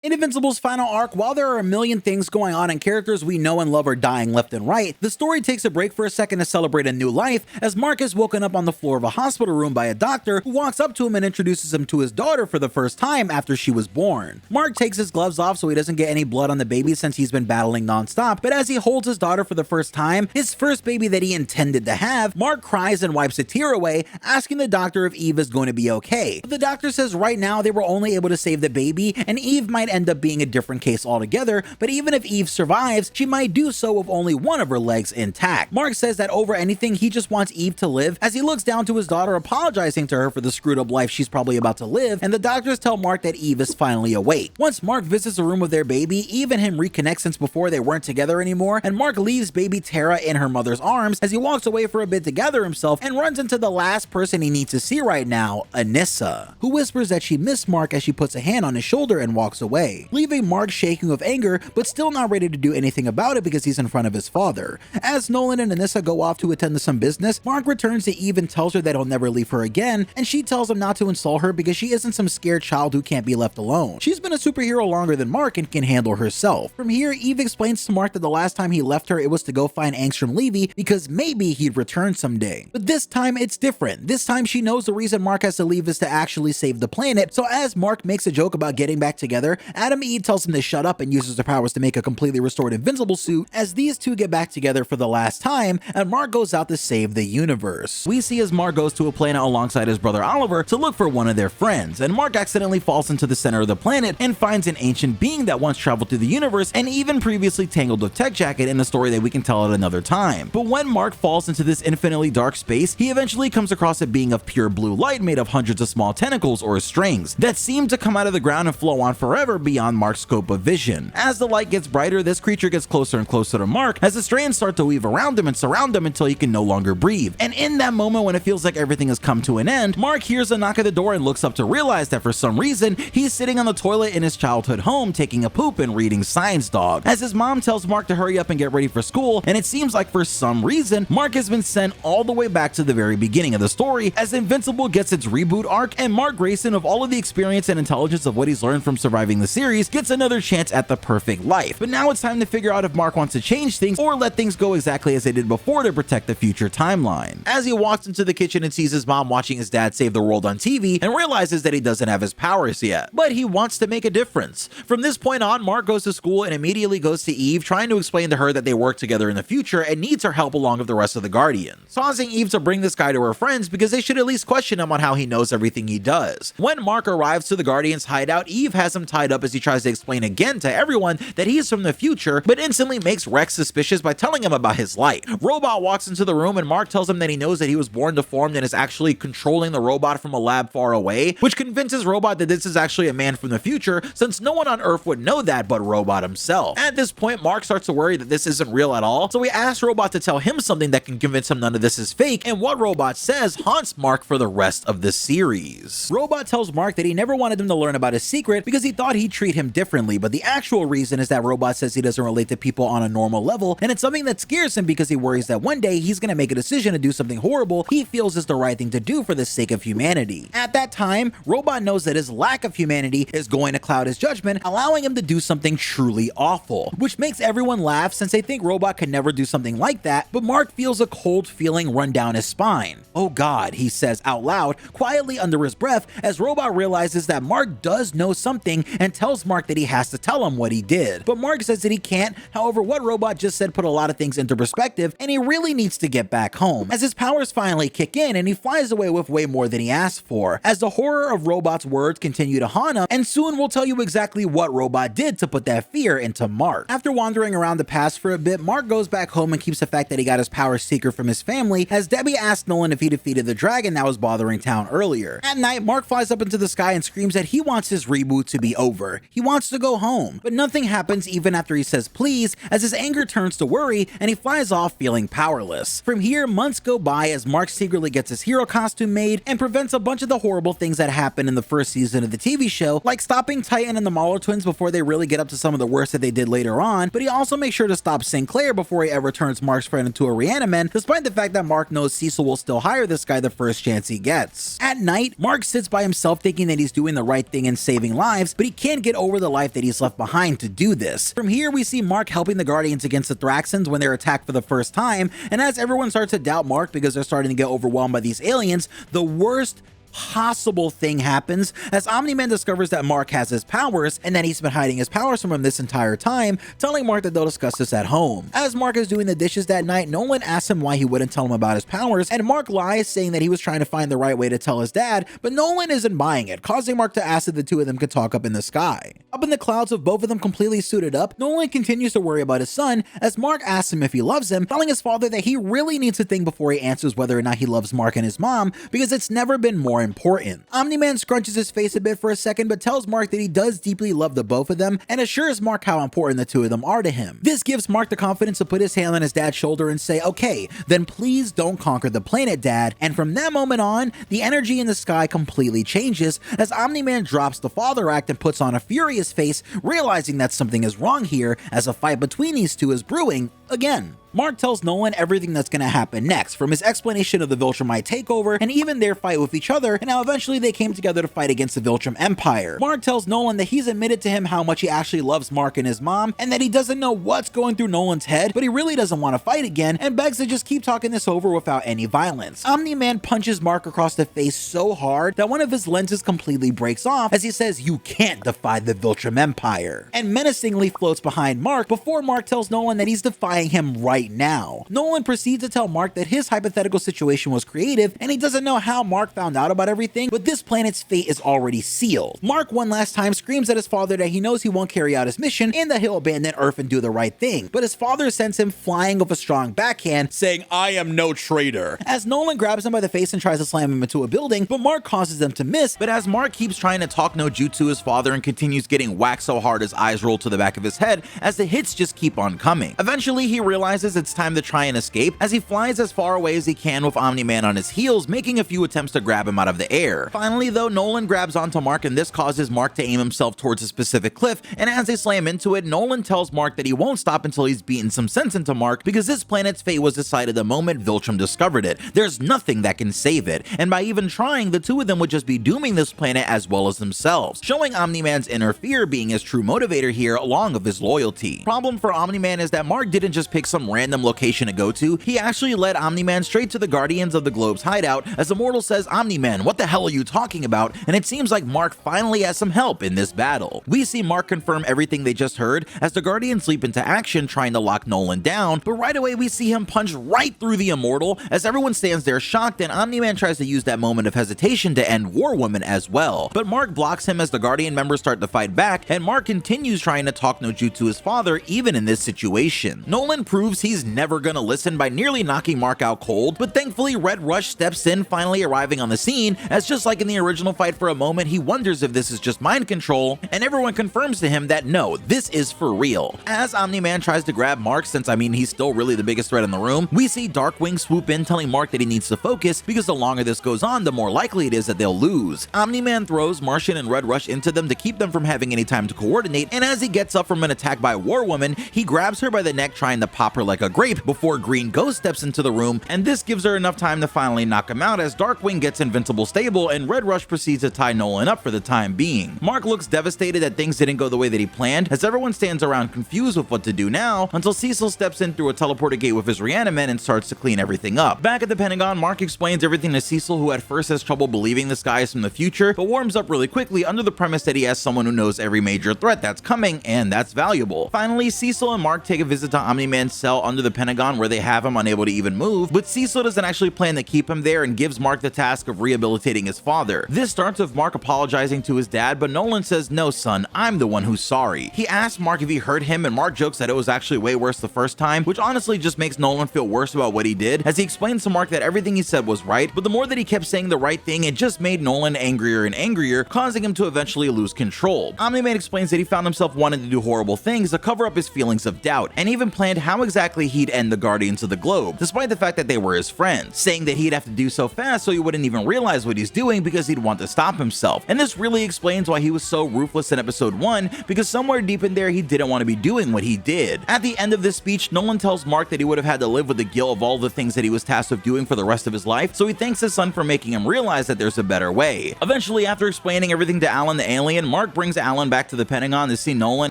In Invincible's final arc, while there are a million things going on and characters we know and love are dying left and right, the story takes a break for a second to celebrate a new life as Mark is woken up on the floor of a hospital room by a doctor who walks up to him and introduces him to his daughter for the first time after she was born. Mark takes his gloves off so he doesn't get any blood on the baby since he's been battling non-stop, but as he holds his daughter for the first time, his first baby that he intended to have, Mark cries and wipes a tear away, asking the doctor if Eve is going to be okay. But the doctor says right now they were only able to save the baby and Eve might end up being a different case altogether, but even if Eve survives, she might do so with only one of her legs intact. Mark says that over anything, he just wants Eve to live as he looks down to his daughter apologizing to her for the screwed up life she's probably about to live, and the doctors tell Mark that Eve is finally awake. Once Mark visits the room with their baby, Eve and him reconnect since before they weren't together anymore, and Mark leaves baby Tara in her mother's arms as he walks away for a bit to gather himself and runs into the last person he needs to see right now, Anissa, who whispers that she missed Mark as she puts a hand on his shoulder and walks away, leaving Mark shaking with anger but still not ready to do anything about it because he's in front of his father. As Nolan and Anissa go off to attend to some business, Mark returns to Eve and tells her that he'll never leave her again, and she tells him not to insult her because she isn't some scared child who can't be left alone. She's been a superhero longer than Mark and can handle herself. From here, Eve explains to Mark that the last time he left her it was to go find Angstrom Levy because maybe he'd return someday. But this time it's different. This time she knows the reason Mark has to leave is to actually save the planet, so as Mark makes a joke about getting back together, Adam Eve tells him to shut up and uses her powers to make a completely restored Invincible suit as these two get back together for the last time and Mark goes out to save the universe. We see as Mark goes to a planet alongside his brother Oliver to look for one of their friends, and Mark accidentally falls into the center of the planet and finds an ancient being that once traveled through the universe and even previously tangled with Tech Jacket in a story that we can tell at another time. But when Mark falls into this infinitely dark space, he eventually comes across a being of pure blue light made of hundreds of small tentacles or strings that seem to come out of the ground and flow on forever beyond Mark's scope of vision. As the light gets brighter, this creature gets closer and closer to Mark as the strands start to weave around him and surround him until he can no longer breathe. And in that moment when it feels like everything has come to an end, Mark hears a knock at the door and looks up to realize that for some reason, he's sitting on the toilet in his childhood home taking a poop and reading Science Dog, as his mom tells Mark to hurry up and get ready for school, and it seems like for some reason, Mark has been sent all the way back to the very beginning of the story as Invincible gets its reboot arc, and Mark Grayson, of all of the experience and intelligence of what he's learned from surviving the series, gets another chance at the perfect life. But now it's time to figure out if Mark wants to change things or let things go exactly as they did before to protect the future timeline. As he walks into the kitchen and sees his mom watching his dad save the world on TV and realizes that he doesn't have his powers yet, but he wants to make a difference. From this point on, Mark goes to school and immediately goes to Eve, trying to explain to her that they work together in the future and needs her help along with the rest of the Guardians, causing Eve to bring this guy to her friends because they should at least question him on how he knows everything he does. When Mark arrives to the Guardians' hideout, Eve has him tied up as he tries to explain again to everyone that he's from the future, but instantly makes Rex suspicious by telling him about his light. Robot walks into the room and Mark tells him that he knows that he was born deformed and is actually controlling the robot from a lab far away, which convinces Robot that this is actually a man from the future, since no one on Earth would know that but Robot himself. At this point, Mark starts to worry that this isn't real at all, so he asks Robot to tell him something that can convince him none of this is fake, and what Robot says haunts Mark for the rest of the series. Robot tells Mark that he never wanted him to learn about his secret because he thought he'd treat him differently, but the actual reason is that Robot says he doesn't relate to people on a normal level, and it's something that scares him because he worries that one day he's gonna make a decision to do something horrible he feels is the right thing to do for the sake of humanity. At that time, Robot knows that his lack of humanity is going to cloud his judgment, allowing him to do something truly awful, which makes everyone laugh since they think Robot could never do something like that, but Mark feels a cold feeling run down his spine. Oh God, he says out loud, quietly under his breath, as Robot realizes that Mark does know something and tells Mark that he has to tell him what he did. But Mark says that he can't. However, what Robot just said put a lot of things into perspective, and he really needs to get back home, as his powers finally kick in and he flies away with way more than he asked for, as the horror of Robot's words continue to haunt him, and soon we'll tell you exactly what Robot did to put that fear into Mark. After wandering around the past for a bit, Mark goes back home and keeps the fact that he got his powers secret from his family, as Debbie asked Nolan if he defeated the dragon that was bothering town earlier. At night, Mark flies up into the sky and screams that he wants his reboot to be over. He wants to go home, but nothing happens even after he says please, as his anger turns to worry and he flies off feeling powerless. From here, months go by as Mark secretly gets his hero costume made and prevents a bunch of the horrible things that happened in the first season of the TV show, like stopping Titan and the Mahler twins before they really get up to some of the worst that they did later on, but he also makes sure to stop Sinclair before he ever turns Mark's friend into a Reaniman, despite the fact that Mark knows Cecil will still hire this guy the first chance he gets. At night, Mark sits by himself thinking that he's doing the right thing and saving lives, but he can't can't get over the life that he's left behind to do this. From here, we see Mark helping the Guardians against the Thraxans when they're attacked for the first time, and as everyone starts to doubt Mark because they're starting to get overwhelmed by these aliens, the worst possible thing happens as Omni-Man discovers that Mark has his powers and that he's been hiding his powers from him this entire time, telling Mark that they'll discuss this at home. As Mark is doing the dishes that night, Nolan asks him why he wouldn't tell him about his powers, and Mark lies, saying that he was trying to find the right way to tell his dad, but Nolan isn't buying it, causing Mark to ask if the two of them could talk up in the sky. Up in the clouds with both of them completely suited up, Nolan continues to worry about his son as Mark asks him if he loves him, telling his father that he really needs to think before he answers whether or not he loves Mark and his mom, because it's never been more important. Omni-Man scrunches his face a bit for a second, but tells Mark that he does deeply love the both of them and assures Mark how important the two of them are to him. This gives Mark the confidence to put his hand on his dad's shoulder and say, okay, then please don't conquer the planet, Dad. And from that moment on, the energy in the sky completely changes as Omni-Man drops the father act and puts on a furious face, realizing that something is wrong here as a fight between these two is brewing again. Mark tells Nolan everything that's going to happen next, from his explanation of the Viltrumite takeover and even their fight with each other, and how eventually they came together to fight against the Viltrum Empire. Mark tells Nolan that he's admitted to him how much he actually loves Mark and his mom, and that he doesn't know what's going through Nolan's head, but he really doesn't want to fight again, and begs to just keep talking this over without any violence. Omni-Man punches Mark across the face so hard that one of his lenses completely breaks off as he says, "You can't defy the Viltrum Empire," and menacingly floats behind Mark before Mark tells Nolan that he's defying him right now. Nolan proceeds to tell Mark that his hypothetical situation was creative and he doesn't know how Mark found out about everything, but this planet's fate is already sealed. Mark one last time screams at his father that he knows he won't carry out his mission and that he'll abandon Earth and do the right thing, but his father sends him flying with a strong backhand, saying, "I am no traitor," as Nolan grabs him by the face and tries to slam him into a building, but Mark causes them to miss. But as Mark keeps trying to talk no jutsu his father and continues getting whacked so hard his eyes roll to the back of his head as the hits just keep on coming. Eventually he realizes it's time to try and escape as he flies as far away as he can with Omni-Man on his heels, making a few attempts to grab him out of the air. Finally though, Nolan grabs onto Mark and this causes Mark to aim himself towards a specific cliff, and as they slam into it, Nolan tells Mark that he won't stop until he's beaten some sense into Mark because this planet's fate was decided the moment Viltrum discovered it. There's nothing that can save it, and by even trying, the two of them would just be dooming this planet as well as themselves, showing Omni-Man's inner fear being his true motivator here along with his loyalty. Problem for Omni-Man is that Mark didn't just pick some random location to go to, he actually led Omni-Man straight to the Guardians of the Globe's hideout as Immortal says, "Omni-Man, what the hell are you talking about?" And it seems like Mark finally has some help in this battle. We see Mark confirm everything they just heard as the Guardians leap into action trying to lock Nolan down, but right away we see him punch right through the Immortal as everyone stands there shocked, and Omni-Man tries to use that moment of hesitation to end War Woman as well. But Mark blocks him as the Guardian members start to fight back, and Mark continues trying to talk no jutsu his father even in this situation. Nolan proves he's never gonna listen by nearly knocking Mark out cold, but thankfully Red Rush steps in, finally arriving on the scene, as just like in the original fight for a moment he wonders if this is just mind control, and everyone confirms to him that no, this is for real. As Omni-Man tries to grab Mark, since I mean he's still really the biggest threat in the room, we see Darkwing swoop in telling Mark that he needs to focus because the longer this goes on, the more likely it is that they'll lose. Omni-Man throws Martian and Red Rush into them to keep them from having any time to coordinate, and as he gets up from an attack by War Woman, he grabs her by the neck trying to pop her like a grape before Green Ghost steps into the room, and this gives her enough time to finally knock him out as Darkwing gets Invincible stable and Red Rush proceeds to tie Nolan up for the time being. Mark looks devastated that things didn't go the way that he planned as everyone stands around confused with what to do now until Cecil steps in through a teleporter gate with his reanimate and starts to clean everything up. Back at the Pentagon, Mark explains everything to Cecil, who at first has trouble believing this guy is from the future, but warms up really quickly under the premise that he has someone who knows every major threat that's coming, and that's valuable. Finally, Cecil and Mark take a visit to Omni-Man's cell under the Pentagon where they have him unable to even move, but Cecil doesn't actually plan to keep him there and gives Mark the task of rehabilitating his father. This starts with Mark apologizing to his dad, but Nolan says, "No son, I'm the one who's sorry." He asks Mark if he hurt him, and Mark jokes that it was actually way worse the first time, which honestly just makes Nolan feel worse about what he did, as he explains to Mark that everything he said was right, but the more that he kept saying the right thing, it just made Nolan angrier and angrier, causing him to eventually lose control. Omni-Man explains that he found himself wanting to do horrible things to cover up his feelings of doubt, and even planned how exactly likely he'd end the Guardians of the Globe, despite the fact that they were his friends, saying that he'd have to do so fast so he wouldn't even realize what he's doing because he'd want to stop himself. And this really explains why he was so ruthless in episode 1, because somewhere deep in there he didn't want to be doing what he did. At the end of this speech, Nolan tells Mark that he would have had to live with the guilt of all the things that he was tasked with doing for the rest of his life, so he thanks his son for making him realize that there's a better way. Eventually, after explaining everything to Alan the alien, Mark brings Alan back to the Pentagon to see Nolan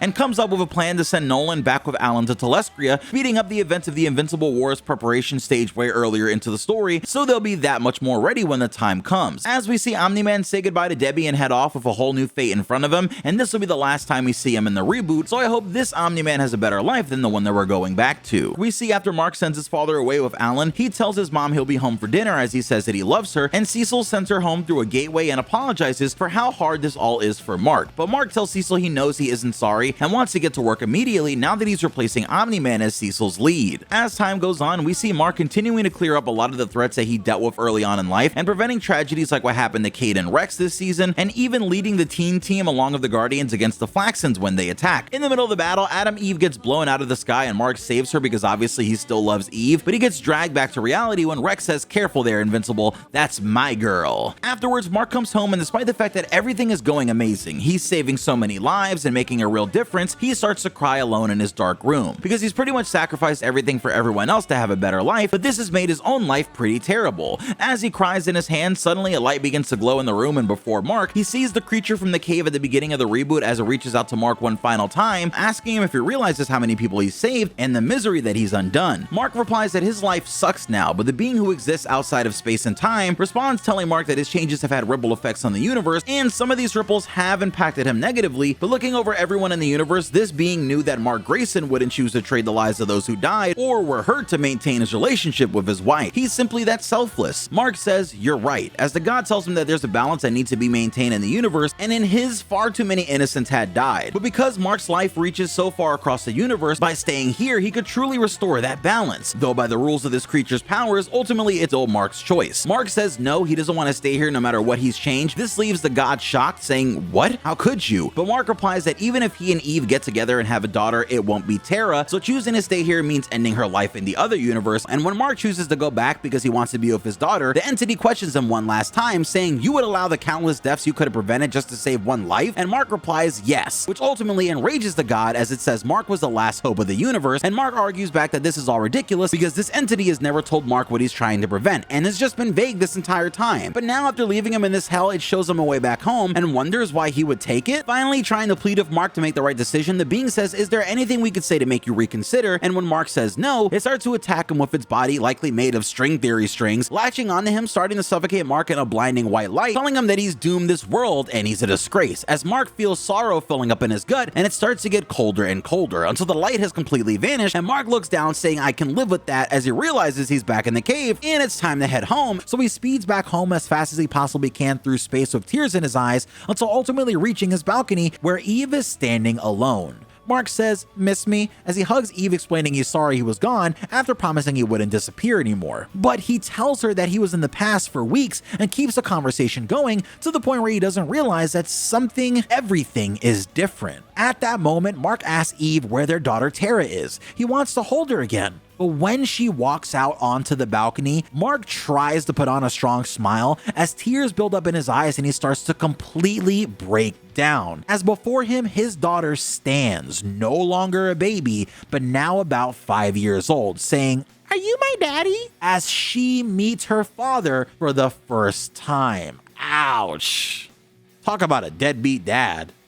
and comes up with a plan to send Nolan back with Alan to Telestria, speeding up the events of the Invincible War's preparation stage way earlier into the story, so they'll be that much more ready when the time comes. As we see Omni-Man say goodbye to Debbie and head off with a whole new fate in front of him, and this will be the last time we see him in the reboot, so I hope this Omni-Man has a better life than the one that we're going back to. We see after Mark sends his father away with Alan, he tells his mom he'll be home for dinner as he says that he loves her, and Cecil sends her home through a gateway and apologizes for how hard this all is for Mark. But Mark tells Cecil he knows he isn't sorry and wants to get to work immediately now that he's replacing Omni-Man as Cecil's lead. As time goes on, we see Mark continuing to clear up a lot of the threats that he dealt with early on in life and preventing tragedies like what happened to Cade and Rex this season, and even leading the teen team along with the Guardians against the Flaxons when they attack. In the middle of the battle, Adam Eve gets blown out of the sky and Mark saves her because obviously he still loves Eve, but he gets dragged back to reality when Rex says, "Careful there, Invincible, that's my girl." Afterwards, Mark comes home, and despite the fact that everything is going amazing, he's saving so many lives and making a real difference, he starts to cry alone in his dark room because he's pretty much sacrificed everything for everyone else to have a better life, but this has made his own life pretty terrible. As he cries in his hand, suddenly a light begins to glow in the room, and before Mark, he sees the creature from the cave at the beginning of the reboot as it reaches out to Mark one final time, asking him if he realizes how many people he's saved and the misery that he's undone. Mark replies that his life sucks now, but the being who exists outside of space and time responds, telling Mark that his changes have had ripple effects on the universe, and some of these ripples have impacted him negatively, but looking over everyone in the universe, this being knew that Mark Grayson wouldn't choose to trade the lives of those who died or were hurt to maintain his relationship with his wife. He's simply that selfless. Mark says, "You're right," as the god tells him that there's a balance that needs to be maintained in the universe, and in his, far too many innocents had died. But because Mark's life reaches so far across the universe, by staying here, he could truly restore that balance. Though by the rules of this creature's powers, ultimately it's all Mark's choice. Mark says no, he doesn't want to stay here no matter what he's changed. This leaves the god shocked, saying, "What? How could you?" But Mark replies that even if he and Eve get together and have a daughter, it won't be Tara, so choosing to stay here means ending her life in the other universe. And when Mark chooses to go back because he wants to be with his daughter, the entity questions him one last time, saying, "You would allow the countless deaths you could have prevented just to save one life?" And Mark replies, "Yes," which ultimately enrages the god, as it says Mark was the last hope of the universe, and Mark argues back that this is all ridiculous because this entity has never told Mark what he's trying to prevent, and has just been vague this entire time. But now after leaving him in this hell, it shows him a way back home and wonders why he would take it. Finally trying to plead with Mark to make the right decision, the being says, "Is there anything we could say to make you reconsider?" And when Mark says no, it starts to attack him with its body likely made of string theory strings, latching onto him, starting to suffocate Mark in a blinding white light, telling him that he's doomed this world and he's a disgrace, as Mark feels sorrow filling up in his gut, and it starts to get colder and colder until the light has completely vanished, and Mark looks down saying, "I can live with that," as he realizes he's back in the cave and it's time to head home. So he speeds back home as fast as he possibly can through space with tears in his eyes until ultimately reaching his balcony where Eve is standing alone. Mark says, "Miss me?" as he hugs Eve, explaining he's sorry he was gone after promising he wouldn't disappear anymore. But he tells her that he was in the past for weeks and keeps the conversation going to the point where he doesn't realize that everything is different. At that moment, Mark asks Eve where their daughter Tara is. He wants to hold her again. But when she walks out onto the balcony, Mark tries to put on a strong smile as tears build up in his eyes and he starts to completely break down. As before him, his daughter stands, no longer a baby, but now about 5 years old, saying, "Are you my daddy?" as she meets her father for the first time. Ouch. Talk about a deadbeat dad.